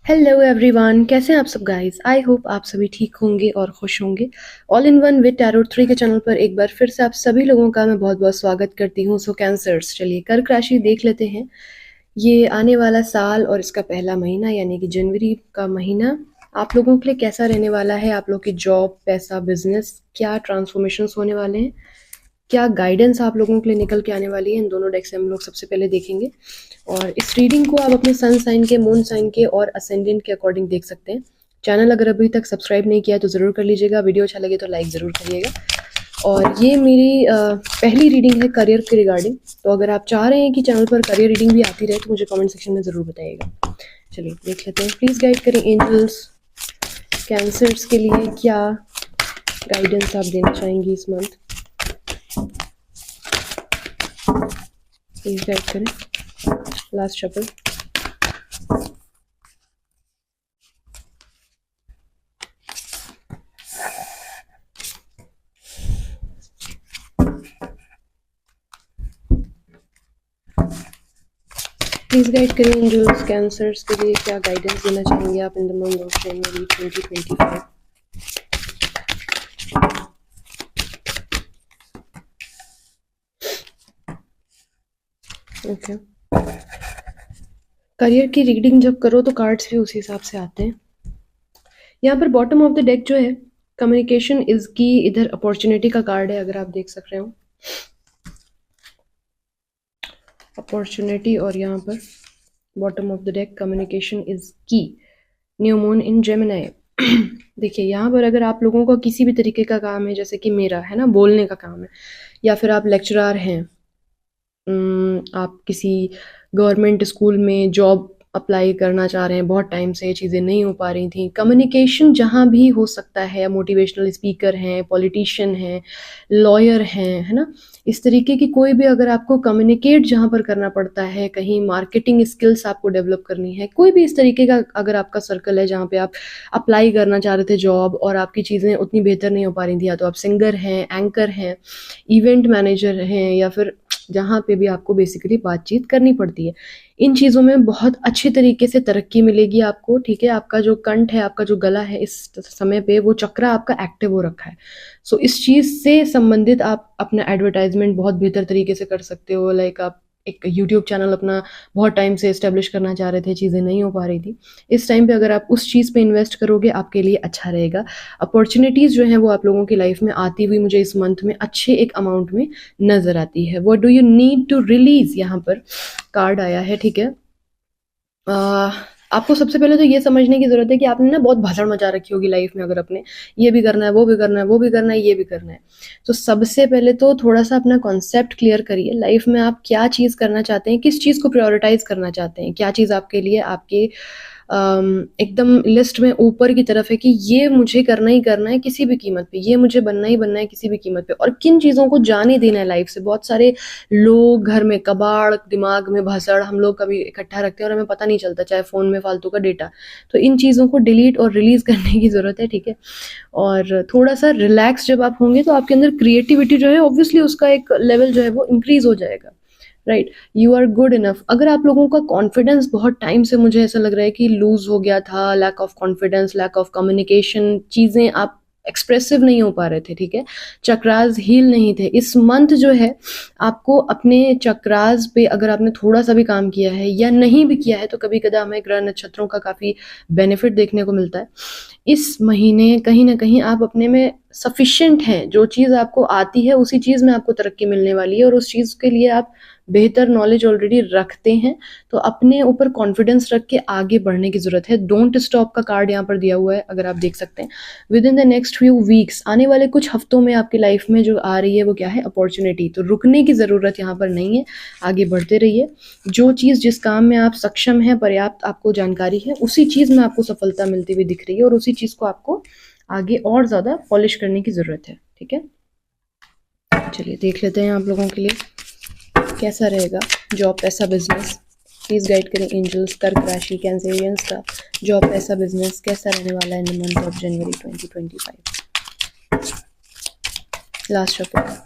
Hello everyone, कैसे हैं आप सब गाइस। आई होप आप सभी ठीक होंगे और खुश होंगे। All in one with tarot 3 के चैनल पर एक बार फिर से आप सभी लोगों का मैं बहुत बहुत स्वागत करती हूँ। सो कैंसर्स, चलिए कर्क राशि देख लेते हैं। ये आने वाला साल और इसका पहला महीना यानी कि जनवरी का महीना आप लोगों के लिए कैसा रहने वाला है। आप लोग की जॉब, पैसा, बिजनेस, क्या ट्रांसफॉर्मेशंस होने वाले हैं, क्या गाइडेंस आप लोगों के लिए निकल के आने वाली है, इन दोनों डेक से हम लोग सबसे पहले देखेंगे। और इस रीडिंग को आप अपने सन साइन के, मून साइन के और असेंडेंट के अकॉर्डिंग देख सकते हैं। चैनल अगर अभी तक सब्सक्राइब नहीं किया है तो ज़रूर कर लीजिएगा। वीडियो अच्छा लगे तो लाइक ज़रूर करिएगा। और ये मेरी पहली रीडिंग है करियर के रिगार्डिंग। तो अगर आप चाह रहे हैं कि चैनल पर करियर रीडिंग भी आती रहे तो मुझे कमेंट सेक्शन में ज़रूर बताइएगा। चलिए देख लेते हैं। प्लीज़ गाइड करें एंजल्स, कैंसर्स के लिए क्या गाइडेंस आप देना चाहेंगी इस मंथ। प्लीज़ गाइड करें। Last shuffle. प्लीज़ गाइड करें एंजल्स, कैंसर्स के लिए क्या गाइडेंस देना चाहेंगे आप in the month of January 2025। Okay, career की रीडिंग जब करो तो कार्ड्स भी उसी हिसाब से आते हैं। यहाँ पर बॉटम ऑफ द डेक जो है कम्युनिकेशन इज की, इधर अपॉर्चुनिटी का कार्ड है, अगर आप देख सक रहे हो अपॉर्चुनिटी। और यहाँ पर bottom of the deck communication is की, न्यू मून इन जेमिनी। देखिए यहाँ पर अगर आप लोगों का किसी भी तरीके का काम है, जैसे कि मेरा है ना, बोलने का काम है, या फिर आप लेक्चरर हैं, आप किसी गवर्नमेंट स्कूल में जॉब अप्लाई करना चाह रहे हैं, बहुत टाइम से ये चीज़ें नहीं हो पा रही थी, कम्युनिकेशन जहाँ भी हो सकता है, मोटिवेशनल स्पीकर हैं, पॉलिटिशियन हैं, लॉयर हैं, है ना, इस तरीके की कोई भी अगर आपको कम्युनिकेट जहाँ पर करना पड़ता है, कहीं मार्केटिंग स्किल्स आपको डेवलप करनी है, कोई भी इस तरीके का अगर आपका सर्कल है जहाँ पे आप अप्लाई करना चाह रहे थे जॉब और आपकी चीज़ें उतनी बेहतर नहीं हो पा रही थी, या तो आप सिंगर हैं, एंकर हैं, इवेंट मैनेजर हैं, या फिर जहाँ पे भी आपको बेसिकली बातचीत करनी पड़ती है, इन चीज़ों में बहुत अच्छे तरीके से तरक्की मिलेगी आपको। ठीक है, आपका जो कंठ है, आपका जो गला है, इस समय पे वो चक्र आपका एक्टिव हो रखा है। सो इस चीज़ से संबंधित आप अपना एडवर्टाइजमेंट बहुत बेहतर तरीके से कर सकते हो। लाइक आप एक यूट्यूब चैनल अपना बहुत टाइम से इस्टेब्लिश करना चाह रहे थे, चीज़ें नहीं हो पा रही थी, इस टाइम पे अगर आप उस चीज़ पे इन्वेस्ट करोगे आपके लिए अच्छा रहेगा। अपॉर्चुनिटीज़ जो हैं वो आप लोगों की लाइफ में आती हुई मुझे इस मंथ में अच्छे एक अमाउंट में नज़र आती है। What do you need to release, यहाँ पर कार्ड आया है। ठीक है, आपको सबसे पहले तो ये समझने की ज़रूरत है कि आपने ना बहुत भसड़ मचा रखी होगी लाइफ में। अगर अपने ये भी करना है, वो भी करना है, वो भी करना है, ये भी करना है, तो सबसे पहले तो थोड़ा सा अपना कॉन्सेप्ट क्लियर करिए। लाइफ में आप क्या चीज़ करना चाहते हैं, किस चीज़ को प्रायोरिटाइज करना चाहते हैं, क्या चीज़ आपके लिए आपके एकदम लिस्ट में ऊपर की तरफ है कि ये मुझे करना ही करना है किसी भी कीमत पे, ये मुझे बनना ही बनना है किसी भी कीमत पे, और किन चीज़ों को जाने देना है लाइफ से। बहुत सारे लोग घर में कबाड़, दिमाग में भसड़ हम लोग कभी इकट्ठा रखते हैं और हमें पता नहीं चलता, चाहे फ़ोन में फालतू का डेटा। तो इन चीज़ों को डिलीट और रिलीज़ करने की ज़रूरत है। ठीक है, और थोड़ा सा रिलैक्स जब आप होंगे तो आपके अंदर क्रिएटिविटी जो है ऑब्वियसली उसका एक लेवल जो है वो इंक्रीज हो जाएगा। Right, you are good enough. अगर आप लोगों का कॉन्फिडेंस बहुत टाइम से मुझे ऐसा लग रहा है कि लूज हो गया था, lack of confidence, lack of communication, चीज़ें आप एक्सप्रेसिव नहीं हो पा रहे थे, ठीक है, चक्रास हील नहीं थे, इस मंथ जो है आपको अपने चक्रास पे अगर आपने थोड़ा सा भी काम किया है या नहीं भी किया है तो कभी कदा हमें ग्रह नक्षत्रों का काफ़ी बेनिफिट देखने को मिलता है। इस महीने कहीं ना कहीं आप अपने में सफिशिएंट हैं, जो चीज़ आपको आती है उसी चीज़ में आपको तरक्की मिलने वाली है, और उस चीज़ के लिए आप बेहतर नॉलेज ऑलरेडी रखते हैं। तो अपने ऊपर कॉन्फिडेंस रख के आगे बढ़ने की ज़रूरत है। डोंट स्टॉप का कार्ड यहाँ पर दिया हुआ है, अगर आप देख सकते हैं। With in the next few weeks, आने वाले कुछ हफ्तों में आपकी लाइफ में जो आ रही है वो क्या है, अपॉर्चुनिटी। तो रुकने की ज़रूरत यहाँ पर नहीं है, आगे बढ़ते रहिए। जो चीज़, जिस काम में आप सक्षम हैं, पर्याप्त आपको जानकारी है, उसी चीज़ में आपको सफलता मिलती हुई दिख रही है, और उसी चीज़ को आपको आगे और ज़्यादा पॉलिश करने की ज़रूरत है। ठीक है, चलिए देख लेते हैं आप लोगों के लिए कैसा रहेगा जॉब, पैसा, बिजनेस। प्लीज गाइड करें एंजल्स, कर्क राशि कैंसेरियंस का जॉब, पैसा, बिजनेस कैसा रहने वाला है in the month of January 2025। Last shuffle.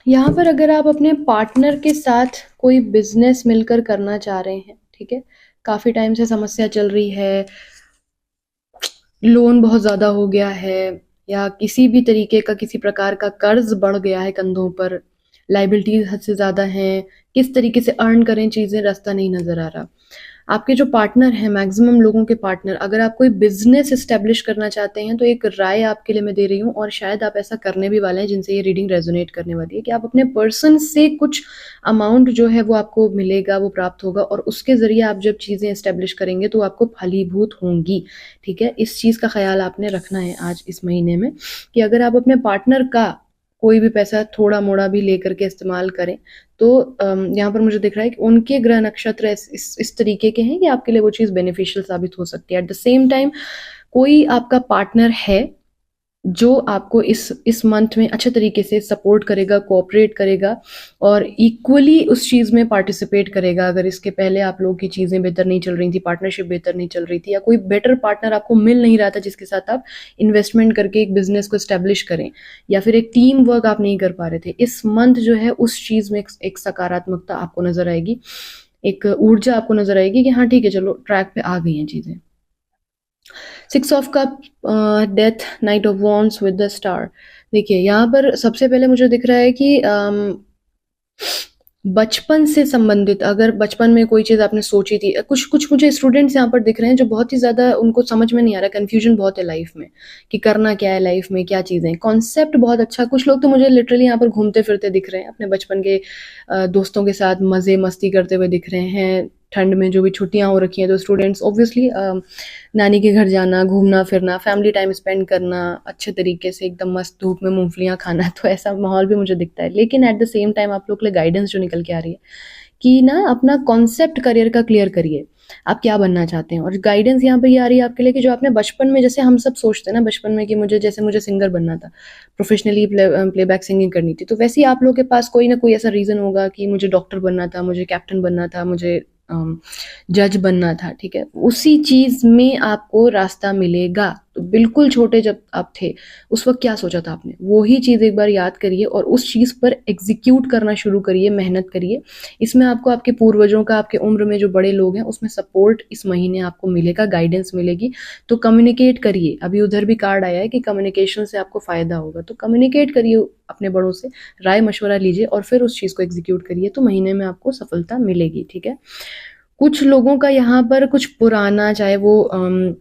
यहाँ पर अगर आप अपने पार्टनर के साथ कोई बिजनेस मिलकर करना चाह रहे हैं, ठीक है, काफी टाइम से समस्या चल रही है, लोन बहुत ज़्यादा हो गया है, या किसी भी तरीके का किसी प्रकार का कर्ज बढ़ गया है कंधों पर, लाइबिलिटीज हद से ज़्यादा हैं, किस तरीके से अर्न करें चीज़ें रास्ता नहीं नज़र आ रहा। आपके जो पार्टनर हैं, मैक्सिमम लोगों के पार्टनर, अगर आप कोई बिजनेस एस्टेब्लिश करना चाहते हैं तो एक राय आपके लिए मैं दे रही हूँ, और शायद आप ऐसा करने भी वाले हैं जिनसे ये रीडिंग रेजोनेट करने वाली है, कि आप अपने पर्सन से कुछ अमाउंट जो है वो आपको मिलेगा, वो प्राप्त होगा, और उसके ज़रिए आप जब चीज़ें एस्टेब्लिश करेंगे तो आपको फलीभूत होंगी। ठीक है, इस चीज़ का ख्याल आपने रखना है आज इस महीने में, कि अगर आप अपने पार्टनर का कोई भी पैसा थोड़ा मोड़ा भी लेकर के इस्तेमाल करें तो यहाँ पर मुझे दिख रहा है कि उनके ग्रह नक्षत्र इस तरीके के हैं कि आपके लिए वो चीज़ बेनिफिशियल साबित हो सकती है। एट द सेम टाइम कोई आपका पार्टनर है जो आपको इस मंथ में अच्छे तरीके से सपोर्ट करेगा, कोऑपरेट करेगा और इक्वली उस चीज़ में पार्टिसिपेट करेगा। अगर इसके पहले आप लोगों की चीज़ें बेहतर नहीं चल रही थी, पार्टनरशिप बेहतर नहीं चल रही थी, या कोई बेटर पार्टनर आपको मिल नहीं रहा था जिसके साथ आप इन्वेस्टमेंट करके एक बिजनेस को स्टैब्लिश करें, या फिर एक टीम वर्क आप नहीं कर पा रहे थे, इस मंथ जो है उस चीज़ में एक सकारात्मकता आपको नजर आएगी, एक ऊर्जा आपको नजर आएगी कि हाँ ठीक है, चलो ट्रैक पे आ गई हैं चीज़ें। 6 of cup, death, night of wands with the star. देखिए यहाँ पर सबसे पहले मुझे दिख रहा है कि बचपन से संबंधित, अगर बचपन में कोई चीज़ आपने सोची थी, कुछ कुछ मुझे स्टूडेंट्स यहाँ पर दिख रहे हैं जो बहुत ही ज़्यादा उनको समझ में नहीं आ रहा, कन्फ्यूजन बहुत है लाइफ में कि करना क्या है लाइफ में, क्या चीज़ें, कॉन्सेप्ट बहुत अच्छा। कुछ लोग तो मुझे लिटरली यहाँ पर घूमते फिरते दिख रहे हैं, अपने बचपन के दोस्तों के साथ मज़े मस्ती करते हुए दिख रहे हैं। ठंड में जो भी छुट्टियां हो रखी हैं तो स्टूडेंट्स ऑब्वियसली नानी के घर जाना, घूमना फिरना, फैमिली टाइम स्पेंड करना, अच्छे तरीके से एकदम मस्त धूप में मूंगफलियां खाना, तो ऐसा माहौल भी मुझे दिखता है। लेकिन एट द सेम टाइम आप लोग के लिए गाइडेंस जो निकल के आ रही है कि ना अपना कॉन्सेप्ट करियर का क्लियर करिए, आप क्या बनना चाहते हैं। और गाइडेंस यहाँ पे ये आ रही है आपके लिए कि जो आपने बचपन में, जैसे हम सब सोचते हैं ना बचपन में कि मुझे सिंगर बनना था, प्रोफेशनली प्लेबैक सिंगिंग करनी थी, तो वैसे ही आप लोगों के पास कोई ना कोई ऐसा रीज़न होगा कि मुझे डॉक्टर बनना था, मुझे कैप्टन बनना था, मुझे जज बनना था। ठीक है, उसी चीज में आपको रास्ता मिलेगा। तो बिल्कुल छोटे जब आप थे उस वक्त क्या सोचा था आपने, वही चीज एक बार याद करिए और उस चीज पर एग्जीक्यूट करना शुरू करिए, मेहनत करिए। इसमें आपको आपके पूर्वजों का, आपके उम्र में जो बड़े लोग हैं उसमें सपोर्ट इस महीने आपको मिलेगा, गाइडेंस मिलेगी। तो कम्युनिकेट करिए, अभी उधर भी कार्ड आया है कि कम्युनिकेशन से आपको फायदा होगा, तो कम्युनिकेट करिए अपने बड़ों से, राय मशवरा लीजिए और फिर उस चीज को एग्जीक्यूट करिए, तो महीने में आपको सफलता मिलेगी। ठीक है, कुछ लोगों का यहाँ पर कुछ पुराना, चाहे वो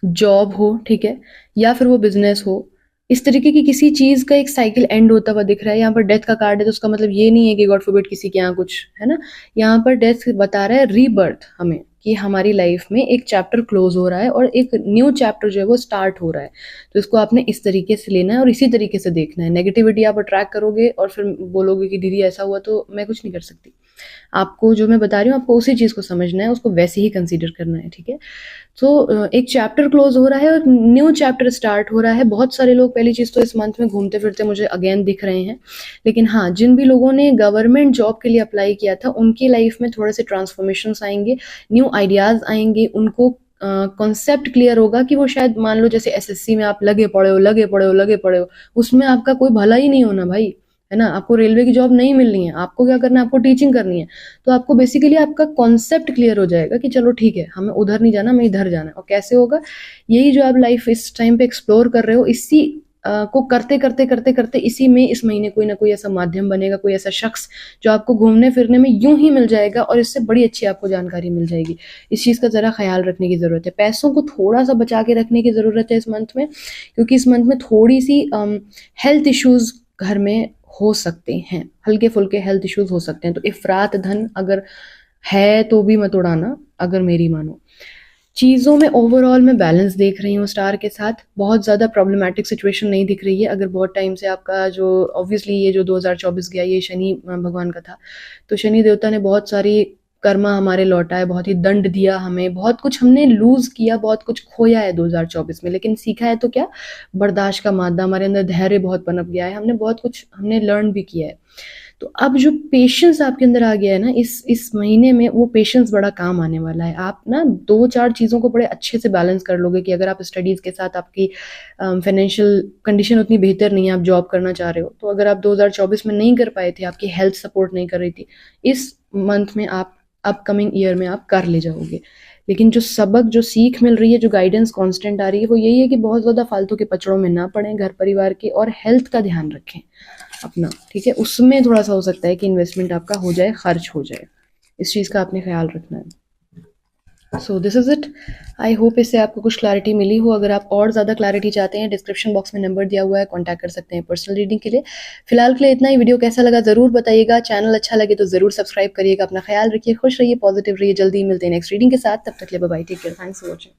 जॉब हो, ठीक है, या फिर वो बिजनेस हो, इस तरीके की किसी चीज का एक साइकिल एंड होता हुआ दिख रहा है। यहाँ पर डेथ का कार्ड है तो उसका मतलब ये नहीं है कि गॉड फॉरबिड किसी के यहाँ कुछ है ना, यहाँ पर डेथ बता रहा है रीबर्थ हमें, कि हमारी लाइफ में एक चैप्टर क्लोज हो रहा है और एक न्यू चैप्टर जो है वो स्टार्ट हो रहा है। तो इसको आपने इस तरीके से लेना है और इसी तरीके से देखना है। नेगेटिविटी आप अट्रैक्ट करोगे और फिर बोलोगे कि दीदी ऐसा हुआ तो मैं कुछ नहीं कर सकती। आपको जो मैं बता रही हूँ आपको उसी चीज को समझना है, उसको वैसे ही कंसीडर करना है। ठीक है, तो एक चैप्टर क्लोज हो रहा है और न्यू चैप्टर स्टार्ट हो रहा है। बहुत सारे लोग पहली चीज तो इस मंथ में घूमते फिरते मुझे अगेन दिख रहे हैं, लेकिन हाँ, जिन भी लोगों ने गवर्नमेंट जॉब के लिए अप्लाई किया था उनकी लाइफ में थोड़े से ट्रांसफॉर्मेशन आएंगे, न्यू आइडियाज आएंगे, उनको कॉन्सेप्ट क्लियर होगा कि वो शायद, मान लो जैसे एसएससी में आप लगे पड़े हो, उसमें आपका कोई भला ही नहीं होना भाई, है ना। आपको रेलवे की जॉब नहीं मिलनी है, आपको क्या करना है, आपको टीचिंग करनी है। तो आपको बेसिकली आपका कॉन्सेप्ट क्लियर हो जाएगा कि चलो ठीक है, हमें उधर नहीं जाना, हमें इधर जाना है। और कैसे होगा, यही जो आप लाइफ इस टाइम पे एक्सप्लोर कर रहे हो, इसी को करते करते करते करते इसी में इस महीने कोई ना कोई ऐसा माध्यम बनेगा, कोई ऐसा शख्स जो आपको घूमने फिरने में यूं ही मिल जाएगा और इससे बड़ी अच्छी आपको जानकारी मिल जाएगी। इस चीज का जरा ख्याल रखने की जरूरत है। पैसों को थोड़ा सा बचा के रखने की जरूरत है इस मंथ में, क्योंकि इस मंथ में थोड़ी सी हेल्थ इश्यूज घर में हो सकते हैं, हल्के फुल्के हेल्थ इश्यूज हो सकते हैं। तो इफरात धन अगर है तो भी मत उड़ाना, अगर मेरी मानो। चीज़ों में ओवरऑल मैं बैलेंस देख रही हूँ स्टार के साथ, बहुत ज़्यादा प्रॉब्लमेटिक सिचुएशन नहीं दिख रही है। अगर बहुत टाइम से आपका जो, ऑब्वियसली ये जो 2024 गया ये शनि भगवान का था, तो शनि देवता ने बहुत सारी कर्मा हमारे लौटा है, बहुत ही दंड दिया हमें, बहुत कुछ हमने लूज किया, बहुत कुछ खोया है 2024 में, लेकिन सीखा है तो क्या, बर्दाश्त का मादा, हमारे अंदर धैर्य बहुत पनप गया है, हमने बहुत कुछ हमने लर्न भी किया है। तो अब जो पेशेंस आपके अंदर आ गया है ना, इस महीने में वो पेशेंस बड़ा काम आने वाला है। आप ना 2-4 चीज़ों को बड़े अच्छे से बैलेंस कर लोगे कि अगर आप स्टडीज़ के साथ आपकी फाइनेंशियल कंडीशन उतनी बेहतर नहीं है, आप जॉब करना चाह रहे हो, तो अगर आप 2024 में नहीं कर पाए थे, आपकी हेल्थ सपोर्ट नहीं कर रही थी, इस मंथ में आप अपकमिंग ईयर में आप कर ले जाओगे। लेकिन जो सबक, जो सीख मिल रही है, जो गाइडेंस कांस्टेंट आ रही है, वो यही है कि बहुत ज़्यादा फालतू के पचड़ों में ना पड़ें घर परिवार के, और हेल्थ का ध्यान रखें अपना, ठीक है? उसमें थोड़ा-सा हो सकता है कि इन्वेस्टमेंट आपका हो जाए, खर्च हो जाए। इस चीज़ का आपने ख्याल रखना है। So this is it. I hope इससे आपको कुछ क्लैरिटी मिली हो। अगर आप और ज़्यादा क्लैरिटी चाहते हैं, डिस्क्रिप्शन बॉक्स में नंबर दिया हुआ है, कॉन्टैक्ट कर सकते हैं पर्सनल रीडिंग के लिए। फिलहाल के लिए इतना ही। वीडियो कैसा लगा ज़रूर बताइएगा। चैनल अच्छा लगे तो ज़रूर सब्सक्राइब करिएगा। अपना ख्याल रखिए, खुश रहिए, पॉजिटिव रहिए। जल्दी मिलते हैं नेक्स्ट रीडिंग के साथ। तब तक के लिए bye bye, take care, thanks for watching.